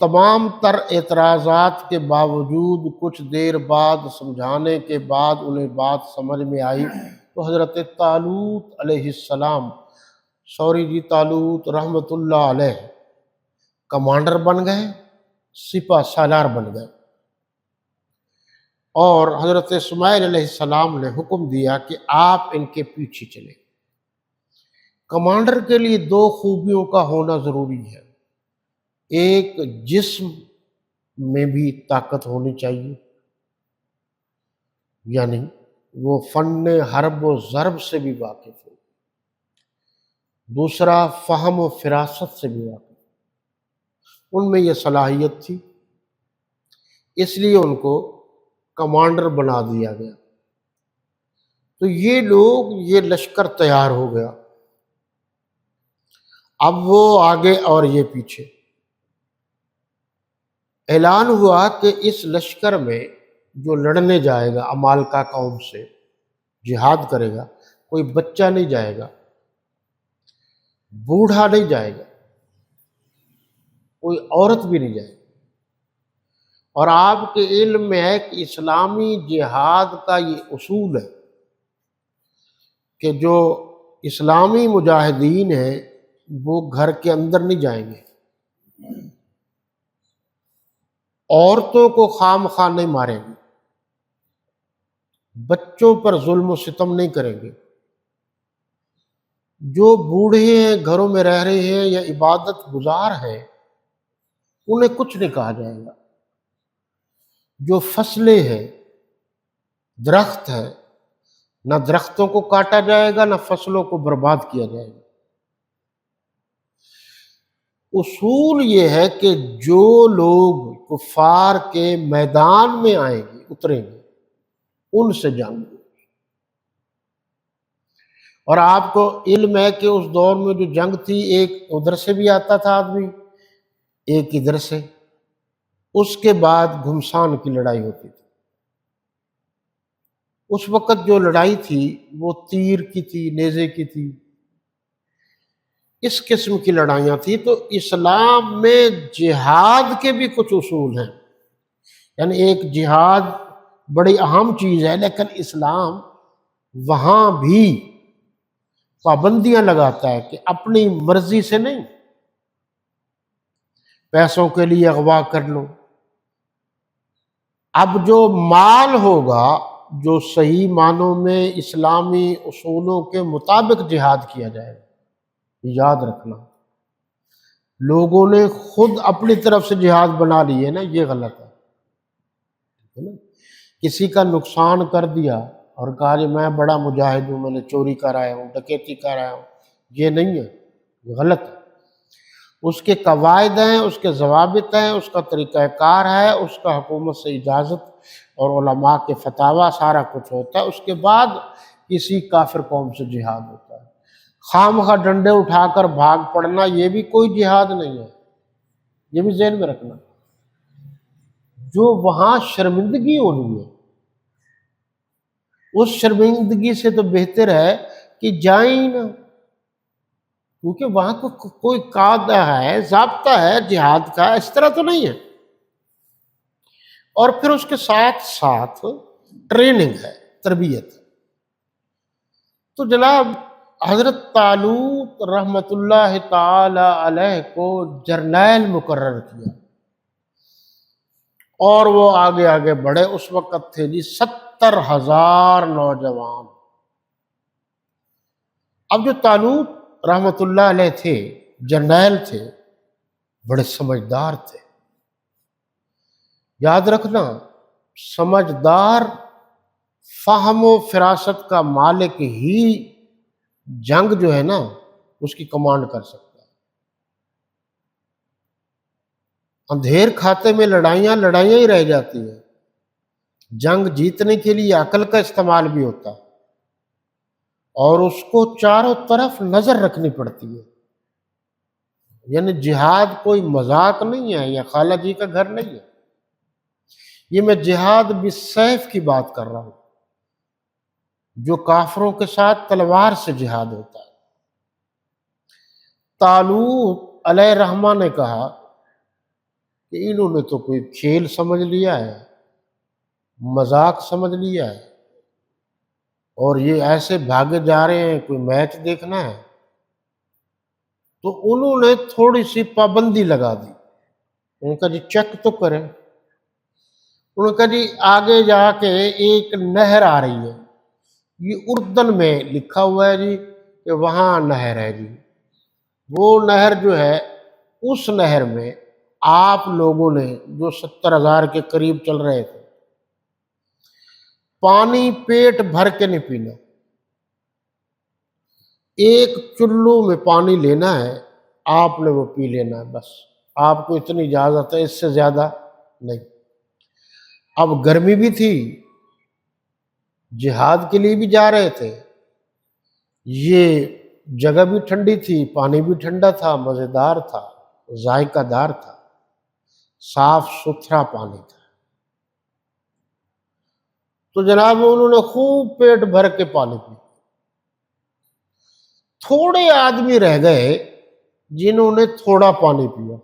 تمام تر اعتراضات کے باوجود کچھ دیر بعد سمجھانے کے بعد انہیں بات سمجھ میں آئی تو حضرت طالوت علیہ السلام طالوت رحمۃ اللہ علیہ کمانڈر بن گئے، سپہ سالار بن گئے، اور حضرت اسماعیل علیہ السلام نے حکم دیا کہ آپ ان کے پیچھے چلیں۔ کمانڈر کے لیے دو خوبیوں کا ہونا ضروری ہے، ایک جسم میں بھی طاقت ہونی چاہیے، یعنی وہ فن حرب و ضرب سے بھی واقف ہو، دوسرا فہم و فراست سے بھی واقف، ان میں یہ صلاحیت تھی، اس لیے ان کو کمانڈر بنا دیا گیا۔ تو یہ لشکر تیار ہو گیا، اب وہ آگے اور یہ پیچھے۔ اعلان ہوا کہ اس لشکر میں جو لڑنے جائے گا عمالقہ قوم سے، جہاد کرے گا، کوئی بچہ نہیں جائے گا، بوڑھا نہیں جائے گا، کوئی عورت بھی نہیں جائے گی۔ اور آپ کے علم میں ہے کہ اسلامی جہاد کا یہ اصول ہے کہ جو اسلامی مجاہدین ہیں وہ گھر کے اندر نہیں جائیں گے، عورتوں کو خام خواہ نہیں ماریں گے، بچوں پر ظلم و ستم نہیں کریں گے، جو بوڑھے ہیں گھروں میں رہ رہے ہیں یا عبادت گزار ہیں انہیں کچھ نہیں کہا جائے گا، جو فصلیں ہیں، درخت ہے، نہ درختوں کو کاٹا جائے گا نہ فصلوں کو برباد کیا جائے گا۔ اصول یہ ہے کہ جو لوگ کفار کے میدان میں آئیں گے، اتریں گے، ان سے جنگ ہوگی۔ اور آپ کو علم ہے کہ اس دور میں جو جنگ تھی، ایک ادھر سے بھی آتا تھا آدمی، ایک ادھر سے، اس کے بعد گھمسان کی لڑائی ہوتی تھی۔ اس وقت جو لڑائی تھی وہ تیر کی تھی، نیزے کی تھی، اس قسم کی لڑائیاں تھی۔ تو اسلام میں جہاد کے بھی کچھ اصول ہیں، یعنی ایک جہاد بڑی اہم چیز ہے، لیکن اسلام وہاں بھی پابندیاں لگاتا ہے کہ اپنی مرضی سے نہیں، پیسوں کے لیے اغوا کر لو۔ اب جو مال ہوگا، جو صحیح معنوں میں اسلامی اصولوں کے مطابق جہاد کیا جائے گا، یاد رکھنا، لوگوں نے خود اپنی طرف سے جہاد بنا لی ہے نا، یہ غلط ہے نا۔ کسی کا نقصان کر دیا اور کہا جی میں بڑا مجاہد ہوں، میں نے چوری کر آیا ہوں، ڈکیتی کر آیا ہوں، یہ نہیں ہے، یہ غلط ہے۔ اس کے قواعد ہیں، اس کے ضوابط ہیں، اس کا طریقہ کار ہے، اس کا حکومت سے اجازت اور علماء کے فتاویٰ سارا کچھ ہوتا ہے، اس کے بعد کسی کافر قوم سے جہاد ہوتا ہے۔ خام خواہ ڈنڈے اٹھا کر بھاگ پڑنا یہ بھی کوئی جہاد نہیں ہے، یہ بھی ذہن میں رکھنا۔ جو وہاں شرمندگی ہونی ہے، اس شرمندگی سے تو بہتر ہے کہ جائیں ہی نہ، کیونکہ وہاں کوئی قاعدہ ہے، ضابطہ ہے جہاد کا، اس طرح تو نہیں ہے۔ اور پھر اس کے ساتھ ساتھ ٹریننگ ہے، تربیت ہے۔ تو جناب حضرت طالوت رحمۃ اللہ تعالی علیہ کو جرنیل مقرر کیا، اور وہ آگے آگے بڑھے۔ اس وقت تھے جی 70,000 نوجوان۔ اب جو طالوت رحمۃ اللہ علیہ تھے، جرنیل تھے، بڑے سمجھدار تھے۔ یاد رکھنا، سمجھدار، فہم و فراست کا مالک ہی جنگ جو ہے نا اس کی کمانڈ کر سکتا ہے۔ اندھیر کھاتے میں لڑائیاں ہی رہ جاتی ہیں۔ جنگ جیتنے کے لیے عقل کا استعمال بھی ہوتا ہے، اور اس کو چاروں طرف نظر رکھنی پڑتی ہے۔ یعنی جہاد کوئی مذاق نہیں ہے، یا خالہ جی کا گھر نہیں ہے، یہ میں جہاد بالسیف کی بات کر رہا ہوں، جو کافروں کے ساتھ تلوار سے جہاد ہوتا ہے۔ طالوت علیہ الرحمہ نے کہا کہ انہوں نے تو کوئی کھیل سمجھ لیا ہے، مذاق سمجھ لیا ہے، اور یہ ایسے بھاگے جا رہے ہیں کوئی میچ دیکھنا ہے۔ تو انہوں نے تھوڑی سی پابندی لگا دی، انہوں نے کہا جی چیک تو کریں۔ انہوں نے کہا جی آگے جا کے ایک نہر آ رہی ہے، یہ اردن میں لکھا ہوا ہے جی کہ وہاں نہر ہے جی، وہ نہر جو ہے، اس نہر میں آپ لوگوں نے جو 70,000 کے قریب چل رہے تھے، پانی پیٹ بھر کے نہیں پینا، ایک چلو میں پانی لینا ہے، آپ نے وہ پی لینا ہے، بس آپ کو اتنی اجازت ہے، اس سے زیادہ نہیں۔ اب گرمی بھی تھی، جہاد کے لیے بھی جا رہے تھے، یہ جگہ بھی ٹھنڈی تھی، پانی بھی ٹھنڈا تھا، مزیدار تھا، ذائقہ دار تھا، صاف ستھرا پانی تھا۔ تو جناب انہوں نے خوب پیٹ بھر کے پانی پی۔ تھوڑے آدمی رہ گئے جنہوں نے تھوڑا پانی پیا،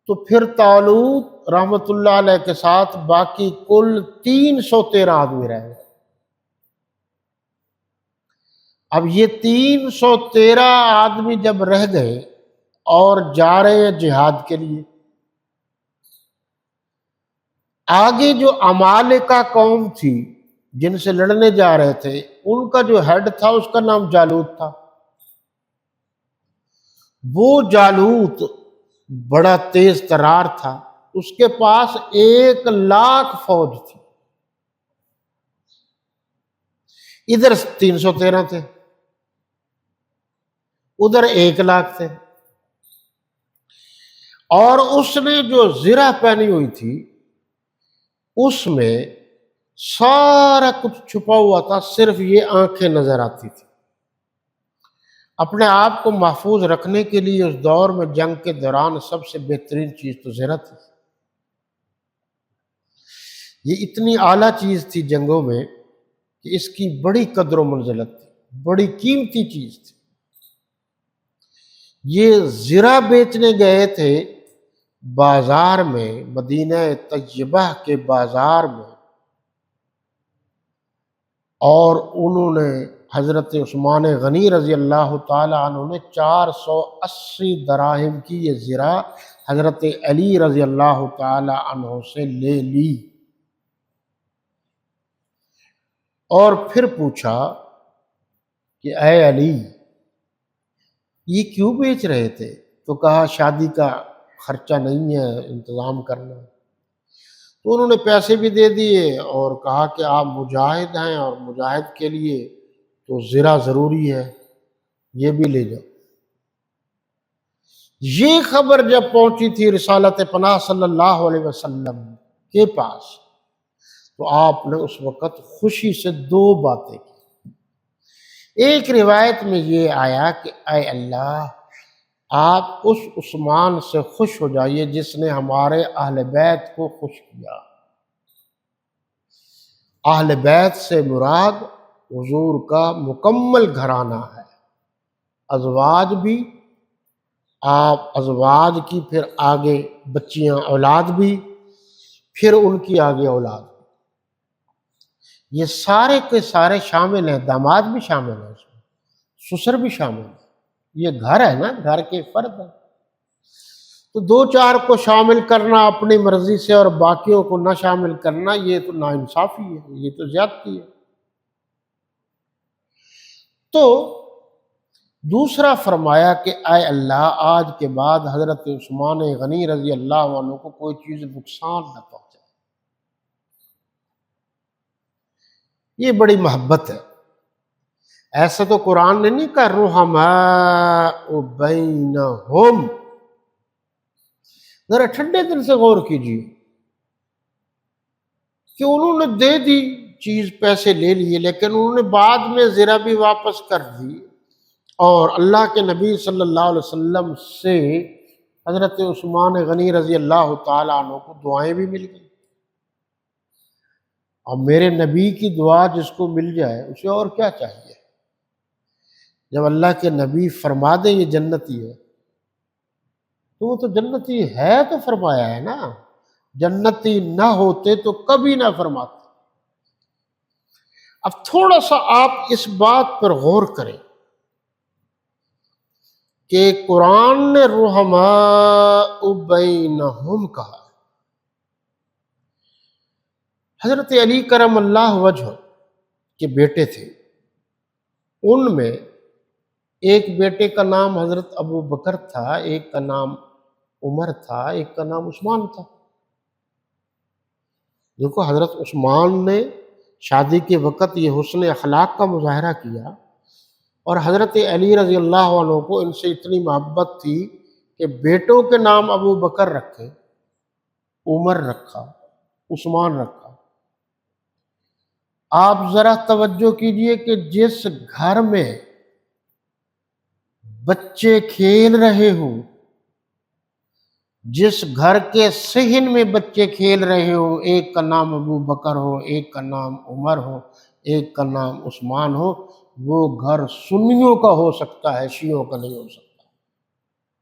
تو پھر طالوت رحمت اللہ علیہ کے ساتھ باقی کل 313 آدمی رہ گئے۔ اب یہ 313 آدمی جب رہ گئے اور جا رہے ہیں جہاد کے لیے، آگے جو عمالقہ قوم تھی جن سے لڑنے جا رہے تھے، ان کا جو ہیڈ تھا اس کا نام جالوت تھا۔ وہ جالوت بڑا تیز ترار تھا، اس کے پاس 1,00,000 فوج تھی، ادھر 313 تھے، ادھر 1,00,000 تھے، اور اس نے جو زرہ پہنی ہوئی تھی اس میں سارا کچھ چھپا ہوا تھا، صرف یہ آنکھیں نظر آتی تھی۔ اپنے آپ کو محفوظ رکھنے کے لیے اس دور میں جنگ کے دوران سب سے بہترین چیز تو زرہ تھی۔ یہ اتنی اعلیٰ چیز تھی جنگوں میں کہ اس کی بڑی قدر و منزلت تھی، بڑی قیمتی چیز تھی۔ یہ زرہ بیچنے گئے تھے بازار میں، مدینہ طیبہ کے بازار میں، اور انہوں نے حضرت عثمان غنی رضی اللہ تعالی عنہ نے 480 دراہم کی یہ زرہ حضرت علی رضی اللہ تعالی عنہ سے لے لی، اور پھر پوچھا کہ اے علی یہ کیوں بیچ رہے تھے؟ تو کہا شادی کا خرچہ نہیں ہے، انتظام کرنا۔ تو انہوں نے پیسے بھی دے دیے اور کہا کہ آپ مجاہد ہیں اور مجاہد کے لیے تو زرہ ضروری ہے، یہ بھی لے جاؤ۔ یہ خبر جب پہنچی تھی رسالت پناہ صلی اللہ علیہ وسلم کے پاس، تو آپ نے اس وقت خوشی سے 2 باتیں کی۔ ایک روایت میں یہ آیا کہ اے اللہ، آپ اس عثمان سے خوش ہو جائیے جس نے ہمارے اہل بیت کو خوش کیا۔ اہل بیت سے مراد حضور کا مکمل گھرانہ ہے، ازواج بھی، آپ ازواج کی پھر آگے بچیاں اولاد بھی، پھر ان کی آگے اولاد بھی، یہ سارے کے سارے شامل ہیں، داماد بھی شامل ہیں، اس میں سسر بھی شامل ہے، یہ گھر ہے نا، گھر کے فرد ہیں۔ تو 2-4 کو شامل کرنا اپنی مرضی سے اور باقیوں کو نہ شامل کرنا، یہ تو ناانصافی ہے، یہ تو زیادتی ہے۔ تو دوسرا فرمایا کہ اے اللہ، آج کے بعد حضرت عثمان غنی رضی اللہ عنہ کو کوئی چیز نقصان نہ پہنچے۔ یہ بڑی محبت ہے۔ ایسا تو قرآن نے نہیں کہا رحماء بینہم، ذرا ٹھنڈے دل سے غور کیجیے کہ انہوں نے دے دی چیز، پیسے لے لیے، لیکن انہوں نے بعد میں زرہ بھی واپس کر دی، اور اللہ کے نبی صلی اللہ علیہ وسلم سے حضرت عثمان غنی رضی اللہ تعالی عنہ کو دعائیں بھی مل گئی۔ اور میرے نبی کی دعا جس کو مل جائے اسے اور کیا چاہیے؟ جب اللہ کے نبی فرما دیں یہ جنتی ہے، تو وہ تو جنتی ہے تو فرمایا ہے نا، جنتی نہ ہوتے تو کبھی نہ فرماتے۔ اب تھوڑا سا آپ اس بات پر غور کریں کہ قرآن نے رحماء بینہم کہا۔ حضرت علی کرم اللہ وجہ کے بیٹے تھے، ان میں ایک بیٹے کا نام حضرت ابو بکر تھا، ایک کا نام عمر تھا، ایک کا نام عثمان تھا۔ دیکھو حضرت عثمان نے شادی کے وقت یہ حسن اخلاق کا مظاہرہ کیا، اور حضرت علی رضی اللہ عنہ کو ان سے اتنی محبت تھی کہ بیٹوں کے نام ابو بکر رکھے، عمر رکھا، عثمان رکھا۔ آپ ذرا توجہ کیجئے کہ جس گھر میں بچے کھیل رہے ہوں، جس گھر کے صحن میں بچے کھیل رہے ہوں، ایک کا نام ابو بکر ہو، ایک کا نام عمر ہو، ایک کا نام عثمان ہو، وہ گھر سنیوں کا ہو سکتا ہے، شیعوں کا نہیں ہو سکتا۔